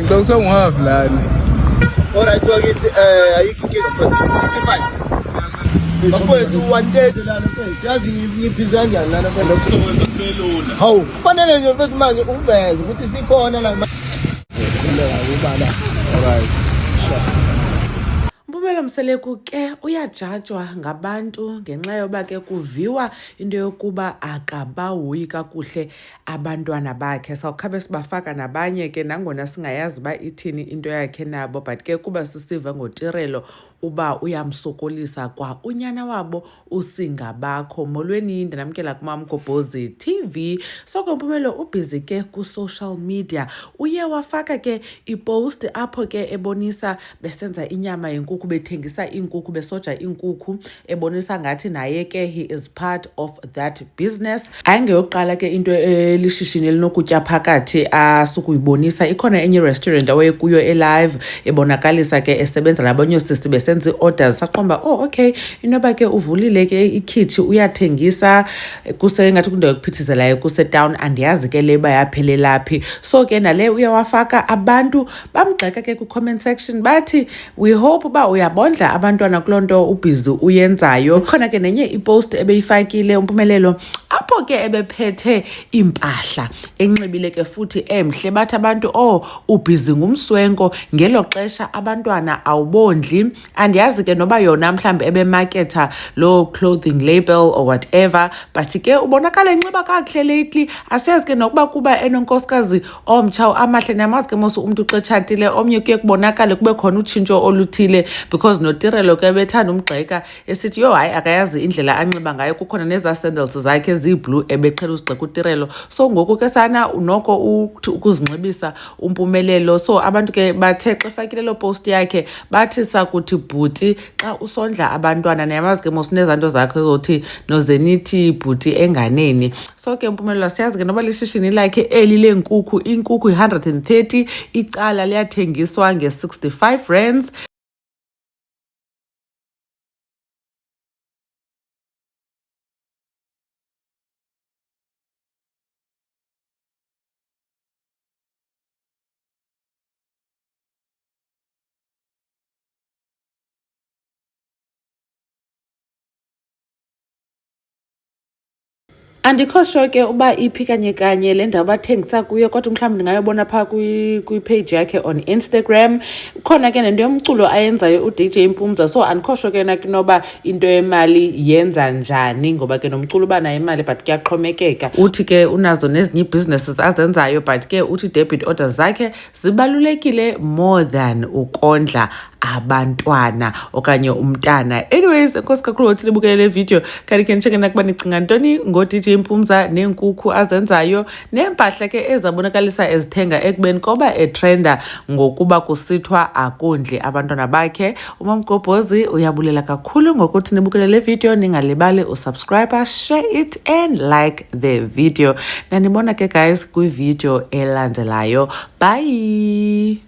Ngicela ungihavi lana. Alright, so ngithi ayikho inkinga but 65. Bafowethu 130 lana mfethu. Yazi ngibhiza kanjani lana mfethu. Hawu, kufanele nje mfethu manje uveze ukuthi sikhona la. Alright. Mpumelo Mseleku ke uyajajwa ngabantu ngenxa yoba ke kuviwa into yokuba akabahoyi kakuhle abantwana bakhe. Sawukhabe sibafaka nabanye ke nangona singayazi ba ithini into yakhe nabo, but ke kuba sisiva ngoTirelo uba uyamsokolisa kwa unyana wabo uSingabakho. Molweni ndinamkela kuMamgobhozi TV. Soko Mpumelo ubhizi ke ku-social media uye wafaka ke ipost apho ke ebonisa besenza inyama yenkukhu, bethengisa iinkukhu, besoja iinkukhu, ebonisa ngathi naye ke he is part of that business. Ayengeyoqala ke into elishishini elinokutya phakathi asukuyibonisa. Ikhona enye restaurant aweye kuyo elive ebonakalisa ke esebenza nabanye sisi besenza orders. Saqomba okay inoba ke uvulile ke ikhitchi uyathengisa kusengathi kundawo yokuphithizelayo kuse-town, andiyazi ke leba yaphelela phi. So ke nale uyawafaka abantu bamgxeka ke ku-comment section bathi we hope ba uyabondla abantwana kulonto ubhizi uyenzayo. Khona ke nenye ipost ebeyifakile uMpumelelo apho ke ebephethe impahla enxibile ke futhi emhle, bathi abantu ubhizi ngumswenko ngelo xesha abantwana awubondli. Andiyazi ke noba yona mhlambe ebemarketa lo clothing label or whatever, but ke ubonakala enxiba kakuhle lately. Asiyazi ke nokuba kuba enonkosikazi omtsha amahle, namazi ke mosu umuntu xetshatile omnye kuye kubonakale kube khona utshintsho oluthile, because noTirelo ke bethanda umgxeka esithi yo hayi akayazi indlela anxiba ngayo. Kukhona neza sandals zakhe ziblue ebeqhela uzigxeka uTirelo. So ngoku ke sana unoko ukuzinxibisa uMpumelelo. So abantu ke bathe xa efakile lo post yakhe bathi sakuthi bhuti xa usondla abantwana niyamazi ke mosunezanto zakhe zothi nozenithi bhuti enganeni. So ke Mpumelelo siyazi ke noba lishishini lakhe eli lenkukhu, inkukhu 130, icala liyathengiswa nge-65 rands. Andikho sure ke uba iphi kanye le ndawo bathengisa kuyo, kodwa mhlawumbi ndingayobona phaa kwi-page yakhe on Instagram. Khona ke nento yomculo ayenzayo uDJ Mpumza, so andikho sure ke noba into yemali yenza njani, ngoba ke nomculo uba nayo imali but kuyaxhomekeka. Uthi ke unazo nezinye businesses azenzayo, but ke uthi debit orders zakhe zibalulekile more than ukondla abantwana okanye umntana. Anyways, enkosi kakhulu ukuthi nibukele le video. Kanti ke nitsheke nakuba nicinga ntoni ngoDJ Mpumza neenkukhu azenzayo neempahla ke ezabonakalisa ezithenga ekubeni koba etrenda ngokuba kusithwa akondli abantwana bakhe. uMamgobhozi uyabulela kakhulu ngokuthi nibukele le video. Ningalibali usubscribe, share it and like the video. Nanibona ke guys kwi video elandelayo. Bye.